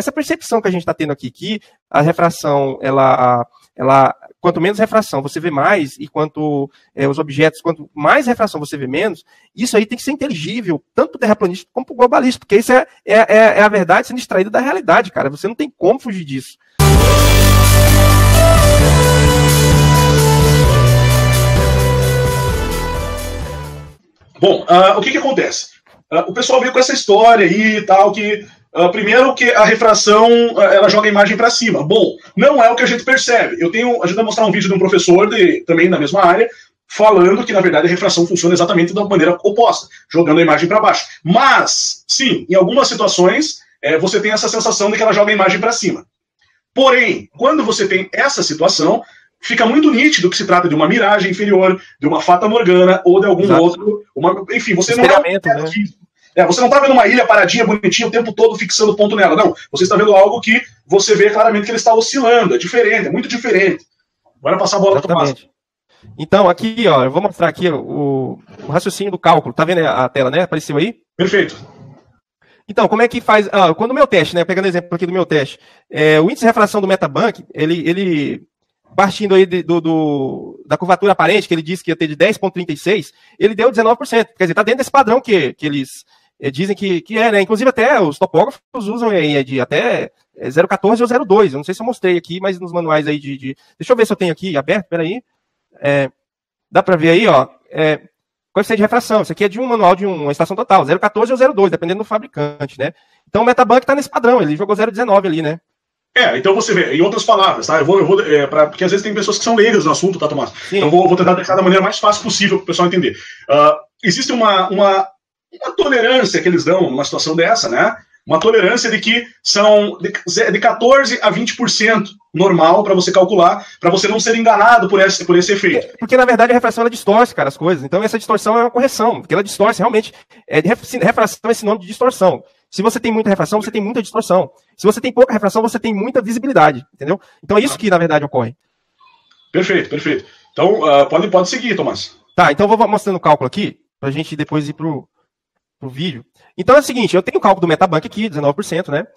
essa percepção que a gente está tendo aqui, que a refração, quanto menos refração você vê mais, e quanto quanto mais refração você vê menos, isso aí tem que ser inteligível, tanto para o terraplanista como para o globalista, porque isso é a verdade sendo extraída da realidade, cara. Você não tem como fugir disso. Bom, o que acontece? O pessoal veio com essa história aí e tal, que primeiro que a refração ela joga a imagem para cima. Bom, não é o que a gente percebe. A gente vai mostrar um vídeo de um professor também da mesma área, falando que, na verdade, a refração funciona exatamente da maneira oposta, jogando a imagem para baixo. Mas, sim, em algumas situações, você tem essa sensação de que ela joga a imagem para cima. Porém, quando você tem essa situação, fica muito nítido que se trata de uma miragem inferior, de uma fata morgana ou de algum outro. Enfim, você não você não está vendo uma ilha paradinha, bonitinha, o tempo todo fixando ponto nela. Não, você está vendo algo que você vê claramente que ele está oscilando. É diferente, é muito diferente. Agora passar a bola para o Tomás. Então, aqui, ó, eu vou mostrar aqui o raciocínio do cálculo. Tá vendo a tela, né? Apareceu aí? Perfeito. Então, como é que faz? Quando o meu teste, né? Pegando o exemplo aqui do meu teste, o índice de refração do Metabank, ele partindo aí da curvatura aparente, que ele disse que ia ter de 10,36, ele deu 19%. Quer dizer, está dentro desse padrão que eles dizem que é, né? Inclusive até os topógrafos usam aí de até 0,14 ou 0,2. Eu não sei se eu mostrei aqui, mas nos manuais aí Deixa eu ver se eu tenho aqui aberto, peraí. Dá para ver aí, ó. Coeficiente de refração. Isso aqui é de um manual de uma estação total, 0,14 ou 0,2, dependendo do fabricante, né? Então o Metabank está nesse padrão, ele jogou 0,19 ali, né? Então você vê, em outras palavras, tá? Porque às vezes tem pessoas que são leigas no assunto, tá, Tomás? Sim. Então vou tentar deixar da maneira mais fácil possível para o pessoal entender. Existe uma tolerância que eles dão numa situação dessa, né? Uma tolerância de que são de 14 a 20% normal para você calcular, para você não ser enganado por esse efeito. Porque, na verdade, a refração ela distorce, cara, as coisas. Então, essa distorção é uma correção, porque ela distorce realmente. Refração é sinônimo de distorção. Se você tem muita refração, você tem muita distorção. Se você tem pouca refração, você tem muita visibilidade, entendeu? Então, é isso que, na verdade, ocorre. Perfeito. Então, pode seguir, Tomás. Tá, então eu vou mostrando o cálculo aqui, para a gente depois ir pro vídeo. Então é o seguinte, eu tenho o cálculo do Metabank aqui, 19%, né?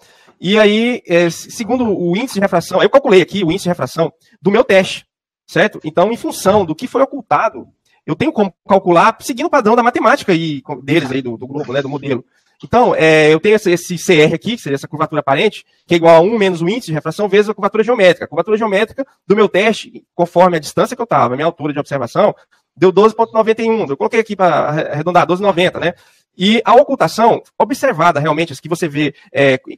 E aí, segundo o índice de refração, eu calculei aqui o índice de refração do meu teste, certo? Então, em função do que foi ocultado, eu tenho como calcular, seguindo o padrão da matemática aí, deles aí, do grupo, né, do modelo. Então, eu tenho esse CR aqui, que seria essa curvatura aparente, que é igual a 1 menos o índice de refração vezes a curvatura geométrica. A curvatura geométrica do meu teste, conforme a distância que eu estava, a minha altura de observação, deu 12,91. Eu coloquei aqui para arredondar, 12,90, né? E a ocultação observada, realmente, as que você vê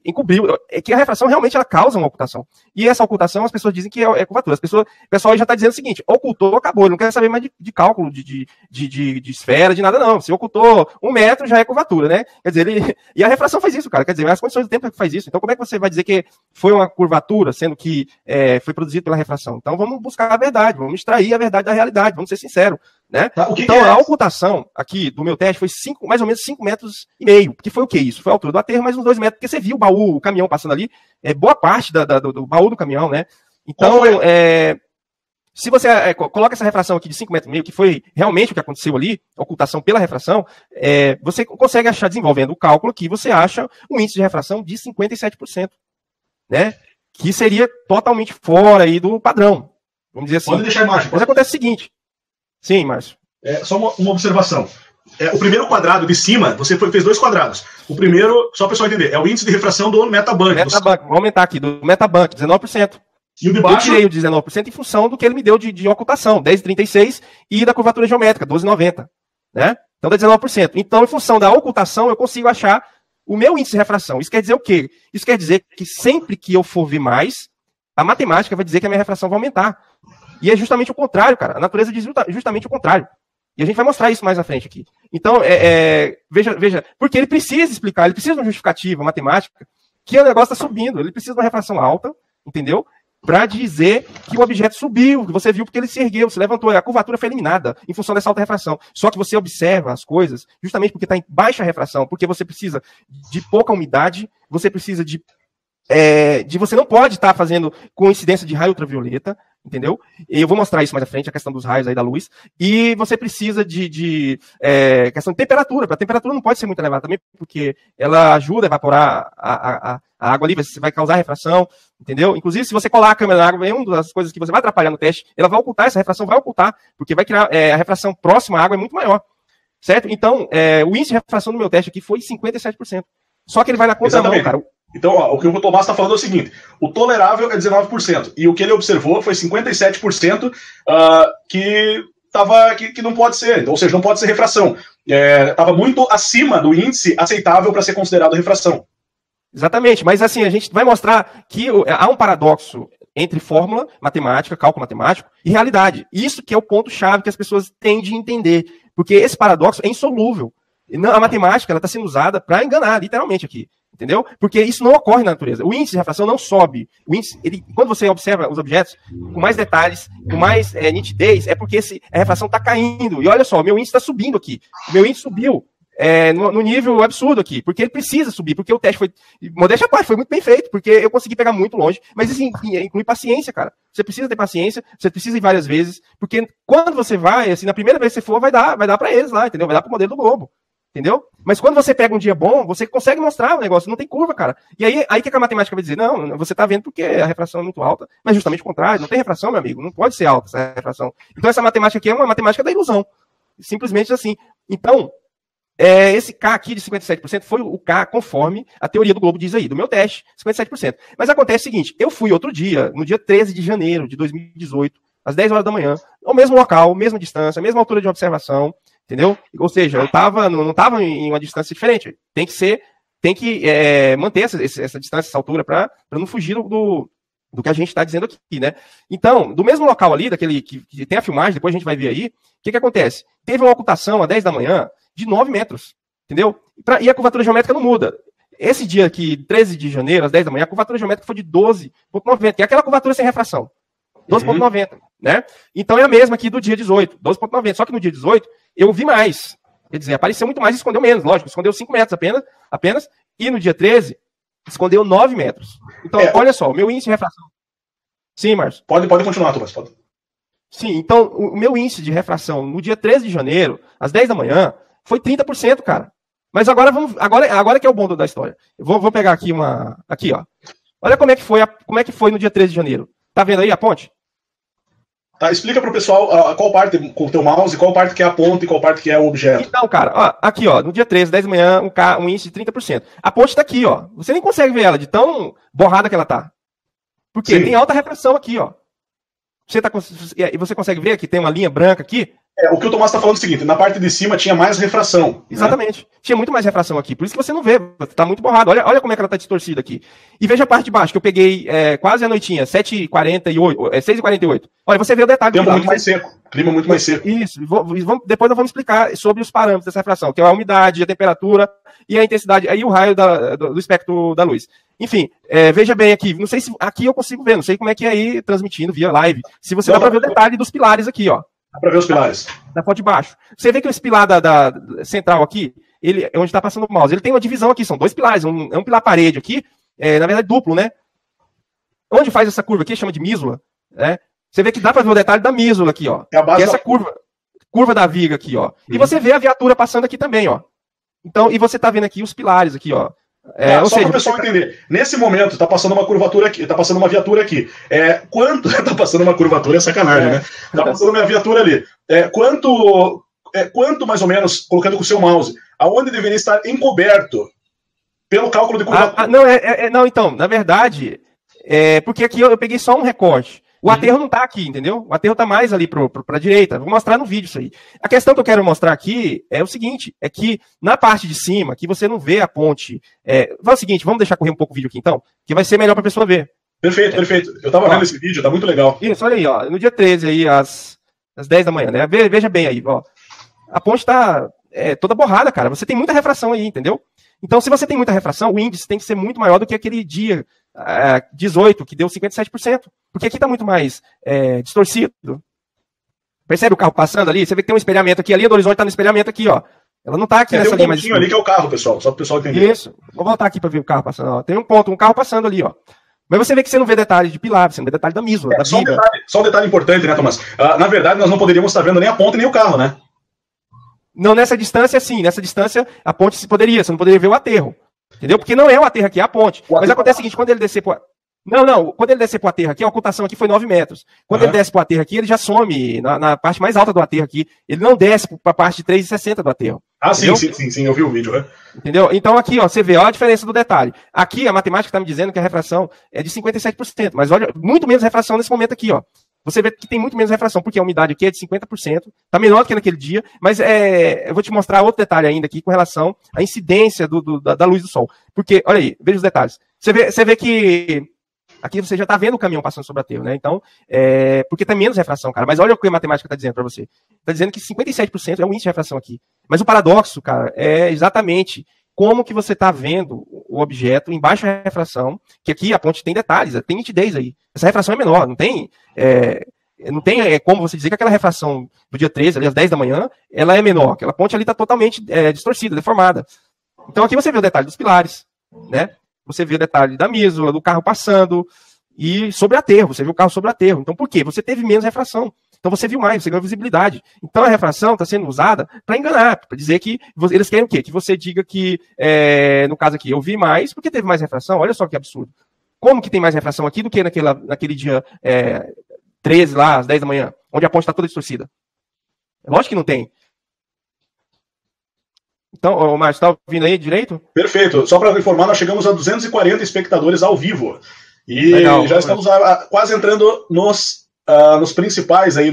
encobriu, é que a refração realmente ela causa uma ocultação. E essa ocultação, as pessoas dizem que é curvatura. O pessoal já está dizendo o seguinte, ocultou, acabou, ele não quer saber mais de cálculo, de esfera, de nada, não. Se ocultou 1 metro, já é curvatura, né? Quer dizer, e a refração faz isso, cara. Quer dizer, as condições do tempo é que faz isso. Então, como é que você vai dizer que foi uma curvatura, sendo que foi produzido pela refração? Então, vamos buscar a verdade, vamos extrair a verdade da realidade, vamos ser sinceros. Né? Tá, então, a ocultação aqui do meu teste foi mais ou menos 5,5 metros. Que foi o que isso? Foi a altura do aterro, mais uns 2 metros, porque você viu o baú, o caminhão passando ali, boa parte do baú do caminhão, né? Então, se você coloca essa refração aqui de 5,5 metros, que foi realmente o que aconteceu ali, ocultação pela refração, você consegue achar, desenvolvendo o cálculo aqui, você acha um índice de refração de 57%, né? Que seria totalmente fora aí do padrão. Vamos dizer assim. Pode deixar a imagem. Mas acontece o seguinte. Sim, Márcio. Só uma observação. O primeiro quadrado de cima, você fez 2 quadrados. O primeiro, só para o pessoal entender, é o índice de refração do Metabank. Vou aumentar aqui, do Metabank, 19%. E o de baixo? Eu tirei o 19% em função do que ele me deu de ocultação, 10,36, e da curvatura geométrica, 12,90. Né? Então dá 19%. Então, em função da ocultação, eu consigo achar o meu índice de refração. Isso quer dizer o quê? Isso quer dizer que sempre que eu for ver mais, a matemática vai dizer que a minha refração vai aumentar. E é justamente o contrário, cara. A natureza diz justamente o contrário. E a gente vai mostrar isso mais à frente aqui. Então, veja, porque ele precisa explicar, ele precisa de uma justificativa matemática que o negócio está subindo. Ele precisa de uma refração alta, entendeu? Para dizer que o objeto subiu, que você viu porque ele se ergueu, se levantou. A curvatura foi eliminada em função dessa alta refração. Só que você observa as coisas justamente porque está em baixa refração, porque você precisa de pouca umidade, você precisa você não pode estar fazendo coincidência de raio ultravioleta, entendeu? E eu vou mostrar isso mais à frente, a questão dos raios aí da luz. E você precisa de questão de temperatura. A temperatura não pode ser muito elevada também, porque ela ajuda a evaporar a água ali, você vai causar refração, entendeu? Inclusive, se você colar a câmera na água, é uma das coisas que você vai atrapalhar no teste, ela vai ocultar, essa refração vai ocultar, porque vai criar a refração próxima à água é muito maior, certo? Então, o índice de refração do meu teste aqui foi 57%. Só que ele vai na contramão, cara. Então, ó, o que o Tomás está falando é o seguinte: o tolerável é 19%, e o que ele observou foi 57% que não pode ser, ou seja, não pode ser refração. Estava muito acima do índice aceitável para ser considerado refração. Exatamente, mas assim, a gente vai mostrar que há um paradoxo entre fórmula matemática, cálculo matemático e realidade. Isso que é o ponto-chave que as pessoas têm de entender, porque esse paradoxo é insolúvel. A matemática está sendo usada para enganar, literalmente aqui. Entendeu? Porque isso não ocorre na natureza. O índice de refração não sobe. O índice, quando você observa os objetos com mais detalhes, com mais nitidez, é porque a refração está caindo. E olha só, o meu índice está subindo aqui. O meu índice subiu no nível absurdo aqui, porque ele precisa subir, porque o teste foi, modéstia à parte, foi muito bem feito, porque eu consegui pegar muito longe, mas isso inclui paciência, cara. Você precisa ter paciência, você precisa ir várias vezes, porque quando você vai, assim, na primeira vez que você for, vai dar para eles lá, entendeu? Vai dar pro modelo do globo. Entendeu? Mas quando você pega um dia bom, você consegue mostrar o negócio, não tem curva, cara. E aí que a matemática vai dizer, não, você tá vendo porque a refração é muito alta, mas justamente o contrário, não tem refração, meu amigo, não pode ser alta essa refração. Então essa matemática aqui é uma matemática da ilusão. Simplesmente assim. Então, esse K aqui de 57% foi o K conforme a teoria do globo diz aí, do meu teste, 57%. Mas acontece o seguinte, eu fui outro dia, no dia 13 de janeiro de 2018, às 10 horas da manhã, ao mesmo local, mesma distância, mesma altura de observação, entendeu? Ou seja, eu não estava em uma distância diferente. Tem que manter essa distância, essa altura, para não fugir do que a gente está dizendo aqui, né? Então, do mesmo local ali, daquele que tem a filmagem, depois a gente vai ver aí, o que acontece? Teve uma ocultação às 10 da manhã de 9 metros, entendeu? E a curvatura geométrica não muda. Esse dia aqui, 13 de janeiro, às 10 da manhã, a curvatura geométrica foi de 12,90, que é aquela curvatura sem refração. 12,90, né? Então é a mesma aqui do dia 18, 12,90. Só que no dia 18, eu vi mais. Quer dizer, apareceu muito mais e escondeu menos, lógico. Escondeu 5 metros apenas. E no dia 13, escondeu 9 metros. Então, olha só, o meu índice de refração. Sim, Márcio. Pode continuar, Tomás. Pode. Sim, então, o meu índice de refração no dia 13 de janeiro, às 10 da manhã, foi 30%, cara. Mas agora que é o bom da história. Eu vou pegar aqui aqui, ó. Olha como é que foi no dia 13 de janeiro. Tá vendo aí a ponte? Tá, explica pro pessoal qual parte com o teu mouse, qual parte que é a ponte e qual parte que é o objeto. Então, cara, ó, aqui, ó, no dia 13, 10 da manhã, um índice de 30%. A ponte tá aqui, ó. Você nem consegue ver ela, de tão borrada que ela tá. Por quê? Sim. Tem alta refração aqui, ó. Você consegue ver que tem uma linha branca aqui? O que o Tomás está falando é o seguinte, na parte de cima tinha mais refração. Exatamente. Né? Tinha muito mais refração aqui. Por isso que você não vê, tá muito borrado. Olha como é que ela tá distorcida aqui. E veja a parte de baixo, que eu peguei quase a noitinha, 6h48. Olha, você vê o detalhe. Tempo muito mais seco. Clima muito mais seco. Isso. Depois nós vamos explicar sobre os parâmetros dessa refração, que é a umidade, a temperatura e a intensidade, aí o raio do espectro da luz. Enfim, veja bem aqui. Não sei se aqui eu consigo ver, não sei como é que é aí transmitindo via live. Se você dá para ver o detalhe dos pilares aqui, ó. Dá para ver os pilares. Da foto de baixo. Você vê que esse pilar da central aqui, ele é onde está passando o mouse. Ele tem uma divisão aqui, são 2 pilares. É um pilar parede aqui, na verdade duplo, né? Onde faz essa curva aqui, chama de mísula, né? Você vê que dá para ver o detalhe da mísula aqui, ó. É a base essa curva da viga aqui, ó. E você vê a viatura passando aqui também, ó. Então, e você tá vendo aqui os pilares aqui, ó. Só para o pessoal entender, nesse momento está passando uma curvatura aqui, está passando uma viatura aqui. Quanto está passando uma curvatura é sacanagem, né? Está passando uma viatura ali. Quanto mais ou menos, colocando com o seu mouse, aonde deveria estar encoberto pelo cálculo de curvatura? Não, então, na verdade, porque aqui eu peguei só um recorte. O aterro não está aqui, entendeu? O aterro está mais ali para a direita. Vou mostrar no vídeo isso aí. A questão que eu quero mostrar aqui é o seguinte, é que na parte de cima, que você não vê a ponte... Fala o seguinte, vamos deixar correr um pouco o vídeo aqui então, que vai ser melhor para a pessoa ver. Perfeito. Eu estava vendo esse vídeo, tá muito legal. Isso, olha aí, ó. No dia 13 aí, às 10 da manhã, né? Veja bem aí, ó. A ponte está toda borrada, cara. Você tem muita refração aí, entendeu? Então, se você tem muita refração, o índice tem que ser muito maior do que aquele dia 18, que deu 57%. Porque aqui está muito mais distorcido. Percebe o carro passando ali? Você vê que tem um espelhamento aqui. A linha do horizonte está no espelhamento aqui, ó. Ela não está aqui nessa linha mais... Tem um pontinho ali que é o carro, pessoal. Só para o pessoal entender. Isso. Vou voltar aqui para ver o carro passando. Ó. Tem um carro passando ali, ó. Mas você vê que você não vê detalhe de pilar, você não vê detalhe da mísula, da viga. Só um detalhe importante, né, Tomás? Na verdade, nós não poderíamos estar vendo nem a ponte nem o carro, né? Não, nessa distância, sim. Nessa distância, a ponte se poderia. Você não poderia ver o aterro. Entendeu? Porque não é o aterro aqui, é a ponte. Mas acontece o seguinte, quando ele descer pro... Não. Quando ele descer pro aterro aqui, a ocultação aqui foi 9 metros. Quando ele desce pro aterro aqui, ele já some na parte mais alta do aterro aqui. Ele não desce pra parte de 3,60 do aterro. Ah, sim, eu vi o vídeo, né? Entendeu? Então aqui, ó, você vê, olha a diferença do detalhe. Aqui, a matemática está me dizendo que a refração é de 57%. Mas olha, muito menos refração nesse momento aqui, ó. Você vê que tem muito menos refração, porque a umidade aqui é de 50%, está menor do que naquele dia, mas eu vou te mostrar outro detalhe ainda aqui com relação à incidência da luz do sol. Porque, olha aí, veja os detalhes. Você vê que aqui você já está vendo o caminhão passando sobre o aterro, né? Então, porque tem menos refração, cara. Mas olha o que a matemática está dizendo para você. Está dizendo que 57% é o índice de refração aqui. Mas o paradoxo, cara, é exatamente como que você está vendo o objeto em baixa refração, que aqui a ponte tem detalhes, tem nitidez aí. Essa refração é menor, não tem como você dizer que aquela refração do dia 13, ali às 10 da manhã, ela é menor. Aquela ponte ali está totalmente distorcida, deformada. Então aqui você vê o detalhe dos pilares, né? Você vê o detalhe da mísula, do carro passando, e sobre aterro, você viu o carro sobre aterro. Então por quê? Você teve menos refração. Então você viu mais, você ganhou visibilidade. Então a refração está sendo usada para enganar, para dizer que eles querem o quê? Que você diga que, no caso aqui, eu vi mais porque teve mais refração. Olha só que absurdo. Como que tem mais refração aqui do que naquele dia 13 lá, às 10 da manhã, onde a ponte está toda distorcida? Lógico que não tem. Então, Márcio, está ouvindo aí direito? Perfeito. Só para informar, nós chegamos a 240 espectadores ao vivo. E legal, já estamos quase entrando nos principais aí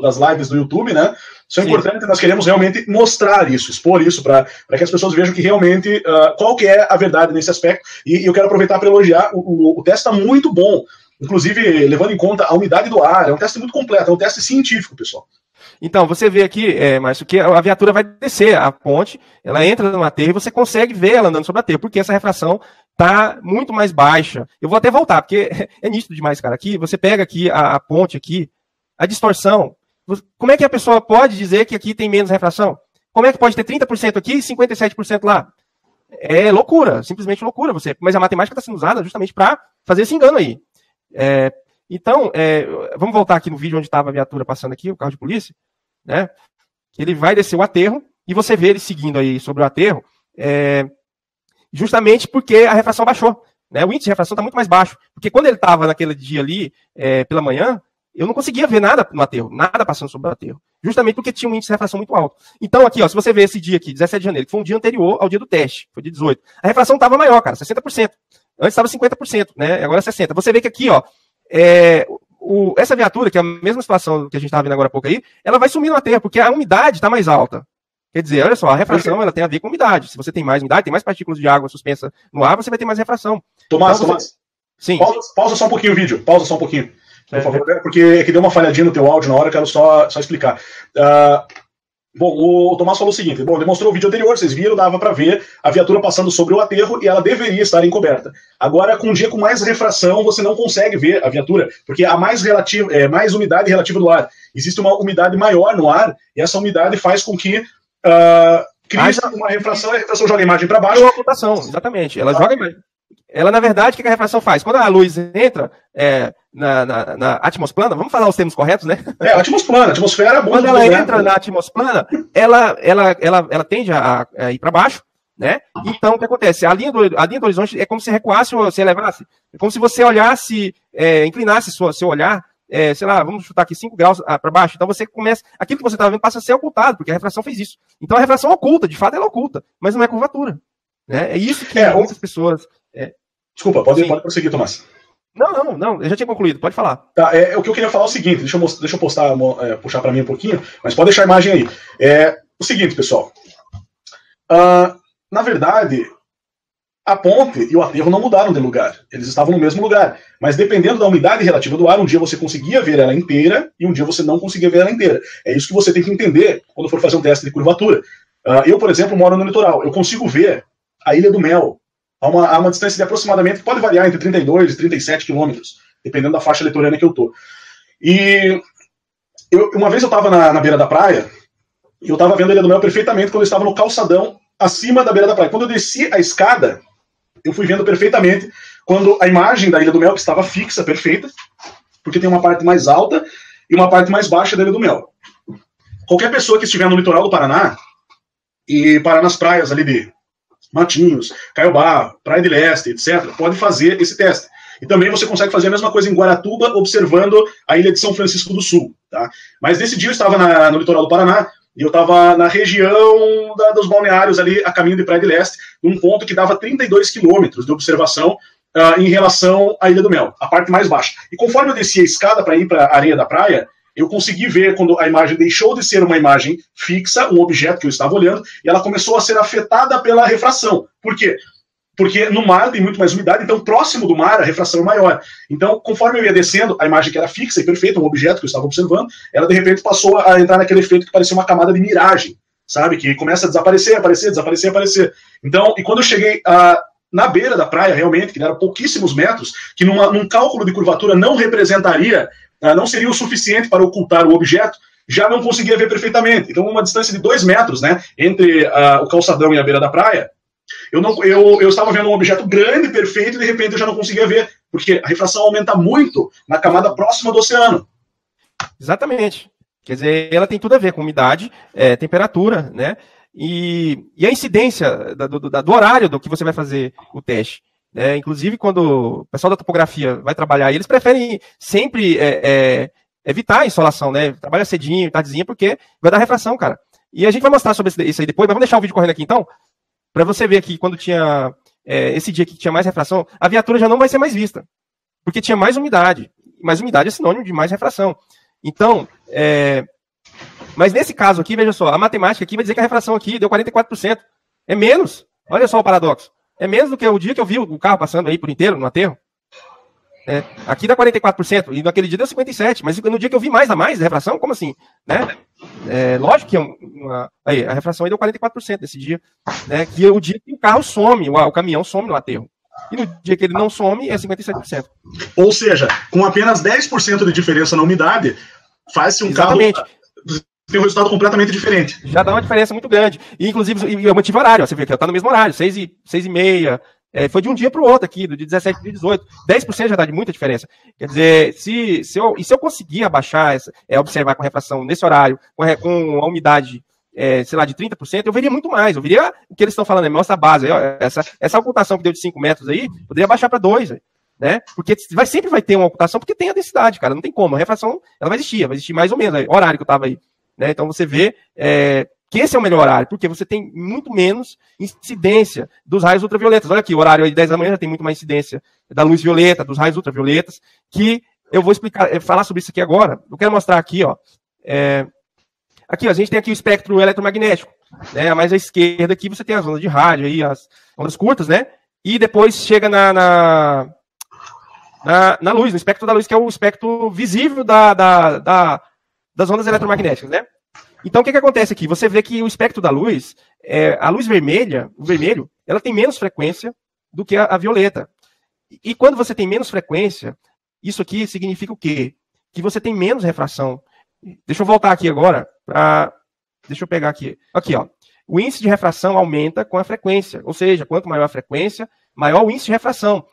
das lives do YouTube, né? Isso é importante, nós queremos realmente mostrar isso, expor isso, para que as pessoas vejam que realmente, qual que é a verdade nesse aspecto. E eu quero aproveitar para elogiar, o teste está muito bom, inclusive levando em conta a umidade do ar, é um teste muito completo, é um teste científico, pessoal. Então, você vê aqui, Márcio, que a viatura vai descer a ponte, ela entra no aterro e você consegue ver ela andando sobre o aterro, porque essa refração está muito mais baixa. Eu vou até voltar, porque é nítido demais, cara. Aqui, você pega aqui a ponte aqui, a distorção. Como é que a pessoa pode dizer que aqui tem menos refração? Como é que pode ter 30% aqui e 57% lá? É loucura, simplesmente loucura. Mas a matemática está sendo usada justamente para fazer esse engano aí. Então, vamos voltar aqui no vídeo onde estava a viatura passando aqui, o carro de polícia, né? Ele vai descer o aterro e você vê ele seguindo aí sobre o aterro, justamente porque a refração baixou, né? O índice de refração está muito mais baixo, porque quando ele estava naquele dia ali, pela manhã, eu não conseguia ver nada no aterro, nada passando sobre o aterro, justamente porque tinha um índice de refração muito alto. Então aqui, ó, se você ver esse dia aqui, 17 de janeiro, que foi um dia anterior ao dia do teste, foi dia 18, a refração estava maior, cara, 60%. Antes estava 50%, né? Agora 60%. Você vê que aqui, ó, essa viatura, que é a mesma situação que a gente estava vendo agora há pouco aí, ela vai sumir no aterro, porque a umidade está mais alta. Quer dizer, olha só, a refração ela tem a ver com umidade. Se você tem mais umidade, tem mais partículas de água suspensa no ar, você vai ter mais refração. Tomás, sim. Pausa só um pouquinho o vídeo, por favor, porque é que deu uma falhadinha no teu áudio na hora, eu quero só explicar. Bom, o Tomás falou o seguinte, demonstrou o vídeo anterior, vocês viram, dava para ver a viatura passando sobre o aterro e ela deveria estar encoberta. Agora, com um dia com mais refração, você não consegue ver a viatura, porque há mais umidade relativa do ar. Existe uma umidade maior no ar, e essa umidade faz com que crie uma refração, e a refração joga a imagem para baixo. É uma ocultação, exatamente. Ela joga a imagem. Ela, na verdade, o que a refração faz? Quando a luz entra na atmosplana, vamos falar os termos corretos, né? Atmosplana, atmosfera... Quando ela entra na atmosplana, ela tende a ir para baixo, né? Então, o que acontece? A linha do horizonte é como se recuasse ou se elevasse. É como se você olhasse, inclinasse seu olhar, sei lá, vamos chutar aqui 5 graus para baixo. Então, você começa... Aquilo que você estava vendo passa a ser ocultado, porque a refração fez isso. Então, a refração oculta, de fato, ela oculta, mas não é curvatura. Né? É isso que muitas pessoas... Desculpa, pode prosseguir, Tomás. Não, eu já tinha concluído, pode falar. Tá, o que eu queria falar é o seguinte, deixa eu puxar para mim um pouquinho, mas pode deixar a imagem aí. O seguinte, pessoal, na verdade, a ponte e o aterro não mudaram de lugar, eles estavam no mesmo lugar, mas dependendo da umidade relativa do ar, um dia você conseguia ver ela inteira e um dia você não conseguia ver ela inteira. É isso que você tem que entender quando for fazer um teste de curvatura. Eu, por exemplo, moro no litoral, eu consigo ver a Ilha do Mel, a uma distância de aproximadamente, pode variar entre 32 e 37 quilômetros, dependendo da faixa litorânea que eu tô. E uma vez eu estava na beira da praia, e eu estava vendo a Ilha do Mel perfeitamente quando eu estava no calçadão, acima da beira da praia. Quando eu desci a escada, eu fui vendo perfeitamente quando a imagem da Ilha do Mel estava fixa, perfeita, porque tem uma parte mais alta e uma parte mais baixa da Ilha do Mel. Qualquer pessoa que estiver no litoral do Paraná e parar nas praias ali de Matinhos, Caiobá, Praia de Leste, etc., pode fazer esse teste. E também você consegue fazer a mesma coisa em Guaratuba, observando a ilha de São Francisco do Sul. Tá? Mas nesse dia eu estava no litoral do Paraná, e eu estava na região dos balneários ali, a caminho de Praia de Leste, num ponto que dava 32 quilômetros de observação em relação à Ilha do Mel, a parte mais baixa. E conforme eu descia a escada para ir para a areia da praia, eu consegui ver quando a imagem deixou de ser uma imagem fixa, um objeto que eu estava olhando, e ela começou a ser afetada pela refração. Por quê? Porque no mar tem muito mais umidade, então próximo do mar a refração é maior. Então, conforme eu ia descendo, a imagem que era fixa e perfeita, um objeto que eu estava observando, ela de repente passou a entrar naquele efeito que parecia uma camada de miragem, sabe? Que começa a desaparecer, aparecer, desaparecer, aparecer. Então, e quando eu cheguei na beira da praia, realmente, que eram pouquíssimos metros, que num cálculo de curvatura não representaria, não seria o suficiente para ocultar o objeto, já não conseguia ver perfeitamente. Então, uma distância de 2 metros, né, entre o calçadão e a beira da praia, eu estava vendo um objeto grande, perfeito, e de repente eu já não conseguia ver, porque a refração aumenta muito na camada próxima do oceano. Exatamente. Quer dizer, ela tem tudo a ver com umidade, temperatura, né? E a incidência do horário do que você vai fazer o teste. Inclusive, quando o pessoal da topografia vai trabalhar, eles preferem sempre evitar a insolação, né? Trabalha cedinho, tardezinha, porque vai dar refração, cara. E a gente vai mostrar sobre isso aí depois, mas vamos deixar o vídeo correndo aqui então, para você ver aqui, quando tinha esse dia que tinha mais refração, a viatura já não vai ser mais vista, porque tinha mais umidade. Mais umidade é sinônimo de mais refração. Então, mas nesse caso aqui, veja só, a matemática aqui vai dizer que a refração aqui deu 44%. É menos. Olha só o paradoxo. É menos do que o dia que eu vi o carro passando aí por inteiro, no aterro. Aqui dá 44%, e naquele dia deu 57%, mas no dia que eu vi mais a mais, a refração, como assim? Né? Lógico que aí, a refração aí deu 44% nesse dia, né? Que é o dia que o carro some, o caminhão some no aterro. E no dia que ele não some, é 57%. Ou seja, com apenas 10% de diferença na umidade, faz-se um Exatamente. carro ter um resultado completamente diferente. Já dá uma diferença muito grande. E, inclusive, eu mantive o horário, ó, você vê que está no mesmo horário, 6h30. Foi de um dia para o outro aqui, do dia 17 para o dia 18. 10% já dá de muita diferença. Quer dizer, se eu conseguir abaixar, observar com refração nesse horário, com a umidade, sei lá, de 30%, eu veria muito mais. Eu veria o que eles estão falando, mostra a base. Ó, essa ocultação que deu de 5 metros aí, poderia baixar para 2, né? Porque sempre vai ter uma ocultação, porque tem a densidade, cara, não tem como. A refração, ela vai existir mais ou menos, o horário que eu estava aí. Né? Então você vê que esse é o melhor horário, porque você tem muito menos incidência dos raios ultravioletas. Olha aqui, o horário aí de 10 da manhã já tem muito mais incidência da luz violeta, dos raios ultravioletas, que eu vou falar sobre isso aqui agora. Eu quero mostrar aqui, ó. Aqui, ó, a gente tem aqui o espectro eletromagnético, né? Mais à esquerda aqui você tem as ondas de rádio, aí, as ondas curtas, né? E depois chega na luz, no espectro da luz, que é o espectro visível das ondas eletromagnéticas, né? Então, o que acontece aqui? Você vê que o espectro da luz, a luz vermelha, o vermelho, ela tem menos frequência do que a violeta. E quando você tem menos frequência, isso aqui significa o quê? Que você tem menos refração. Deixa eu voltar aqui agora deixa eu pegar aqui. Aqui, ó. O índice de refração aumenta com a frequência. Ou seja, quanto maior a frequência, maior o índice de refração.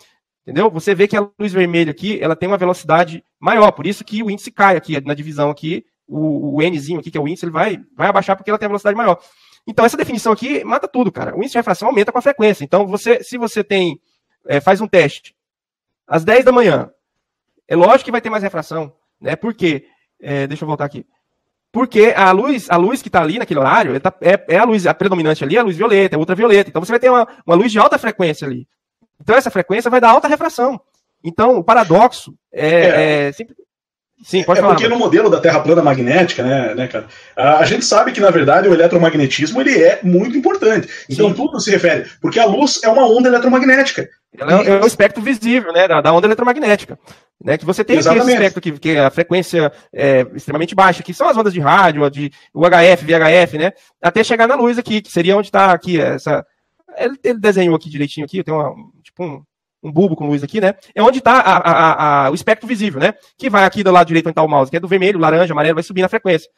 Entendeu? Você vê que a luz vermelha aqui, ela tem uma velocidade maior. Por isso que o índice cai aqui, na divisão aqui. O Nzinho aqui, que é o índice, ele vai abaixar porque ela tem a velocidade maior. Então, essa definição aqui mata tudo, cara. O índice de refração aumenta com a frequência. Então, se você faz um teste às 10 da manhã, é lógico que vai ter mais refração, né? Por quê? Deixa eu voltar aqui. Porque a luz que está ali naquele horário, a luz predominante ali, é a luz violeta, é ultravioleta. Então, você vai ter uma luz de alta frequência ali. Então, essa frequência vai dar alta refração. Então, o paradoxo sempre... Sim, pode falar. Porque no modelo da Terra plana magnética, né, cara, a gente sabe que, na verdade, o eletromagnetismo ele é muito importante. Então, tudo se refere. Porque a luz é uma onda eletromagnética. Ela é o espectro visível, né, da onda eletromagnética. Né, que você tem aqui esse espectro aqui, que a frequência é extremamente baixa, que são as ondas de rádio, o HF, VHF, né, até chegar na luz aqui, que seria onde está aqui essa... Ele desenhou aqui direitinho, aqui, tem um bulbo com luz aqui, né? É onde está o espectro visível, né? Que vai aqui do lado direito onde está o mouse, que é do vermelho, laranja, amarelo, vai subir na frequência.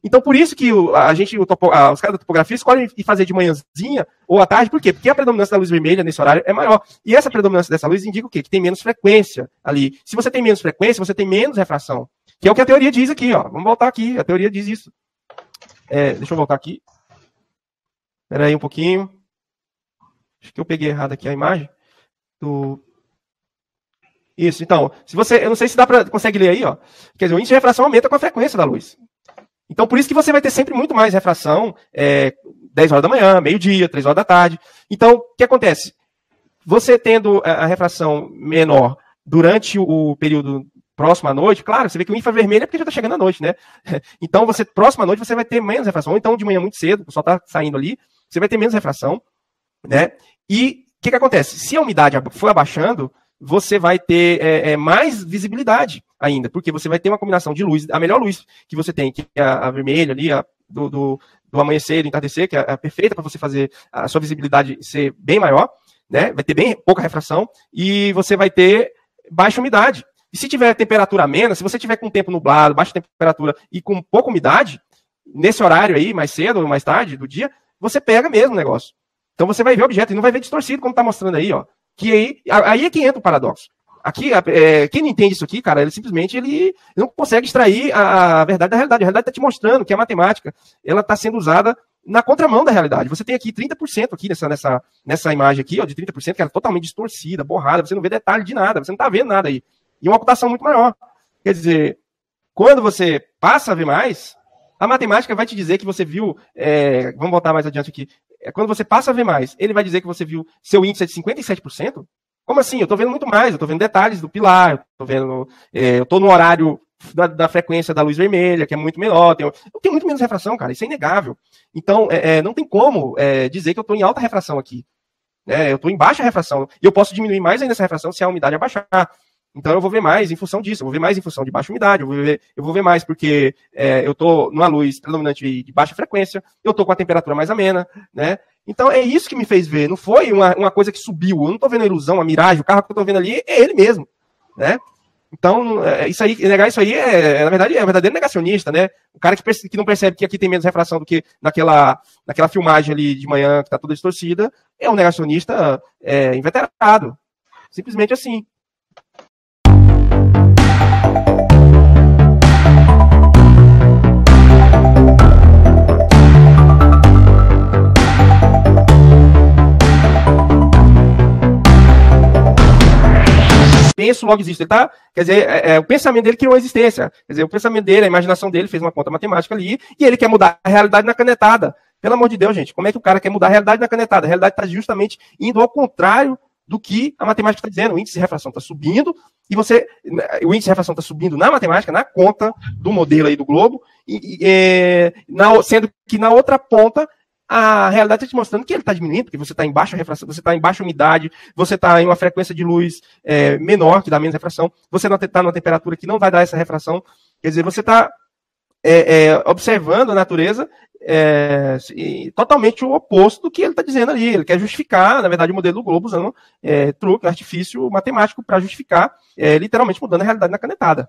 Então, por isso que os caras da topografia escolhem ir fazer de manhãzinha ou à tarde, por quê? Porque a predominância da luz vermelha nesse horário é maior. E essa predominância dessa luz indica o quê? Que tem menos frequência ali. Se você tem menos frequência, você tem menos refração. Que é o que a teoria diz aqui, ó. Vamos voltar aqui, a teoria diz isso. Deixa eu voltar aqui. Espera aí um pouquinho. Acho que eu peguei errado aqui a imagem. Isso, então, eu não sei se consegue ler aí, ó. Quer dizer, o índice de refração aumenta com a frequência da luz. Então, por isso que você vai ter sempre muito mais refração, 10 horas da manhã, meio-dia, 3 horas da tarde. Então, o que acontece? Você tendo a refração menor durante o período próximo à noite, claro, você vê que o infravermelho é porque já está chegando à noite, né? Então, próximo à noite, você vai ter menos refração. Ou então, de manhã muito cedo, o sol está saindo ali, você vai ter menos refração, né? E o que acontece? Se a umidade for abaixando, você vai ter mais visibilidade ainda, porque você vai ter uma combinação de luz, a melhor luz que você tem, que é a vermelha ali, do amanhecer, do entardecer, que é perfeita para você fazer a sua visibilidade ser bem maior, né? Vai ter bem pouca refração, e você vai ter baixa umidade. E se tiver temperatura amena, se você tiver com o tempo nublado, baixa temperatura e com pouca umidade, nesse horário aí, mais cedo ou mais tarde do dia, você pega mesmo o negócio. Então você vai ver o objeto e não vai ver distorcido, como está mostrando aí, ó. Que aí é que entra o paradoxo. Aqui, quem não entende isso aqui, cara, ele simplesmente não consegue extrair a verdade da realidade. A realidade está te mostrando que a matemática ela está sendo usada na contramão da realidade. Você tem aqui 30% aqui nessa imagem aqui, ó, de 30%, que era totalmente distorcida, borrada, você não vê detalhe de nada, você não está vendo nada aí. E uma ocultação muito maior. Quer dizer, quando você passa a ver mais, a matemática vai te dizer que você viu, vamos voltar mais adiante aqui, quando você passa a ver mais, ele vai dizer que você viu seu índice é de 57%? Como assim? Eu estou vendo muito mais, eu estou vendo detalhes do pilar, eu estou no horário da frequência da luz vermelha, que é muito menor, eu tenho muito menos refração, cara, isso é inegável. Então, não tem como dizer que eu estou em alta refração aqui. Eu estou em baixa refração, e eu posso diminuir mais ainda essa refração se a umidade abaixar. Então eu vou ver mais em função disso, eu vou ver mais em função de baixa umidade, eu vou ver mais porque eu estou numa luz predominante de baixa frequência, eu estou com a temperatura mais amena, né? Então é isso que me fez ver, não foi uma coisa que subiu, eu não estou vendo a ilusão, a miragem, o carro que eu estou vendo ali é ele mesmo, né? Então, isso aí, negar isso aí na verdade, é um verdadeiro negacionista, né? O cara que não percebe que aqui tem menos refração do que naquela filmagem ali de manhã que está toda distorcida, é um negacionista inveterado. Simplesmente assim. Penso, logo existe. Ele tá, quer dizer, o pensamento dele criou a existência. Quer dizer, o pensamento dele, a imaginação dele fez uma conta matemática ali e ele quer mudar a realidade na canetada. Pelo amor de Deus, gente, como é que o cara quer mudar a realidade na canetada? A realidade está justamente indo ao contrário do que a matemática está dizendo. O índice de refração está subindo e o índice de refração está subindo na matemática, na conta do modelo aí do globo, sendo que na outra ponta a realidade está te mostrando que ele está diminuindo, porque você está em baixa refração, você está em baixa umidade, você está em uma frequência de luz menor, que dá menos refração, você não está numa temperatura que não vai dar essa refração. Quer dizer, você está observando a natureza totalmente o oposto do que ele está dizendo ali. Ele quer justificar, na verdade, o modelo do globo usando truque, artifício matemático para justificar, literalmente mudando a realidade na canetada.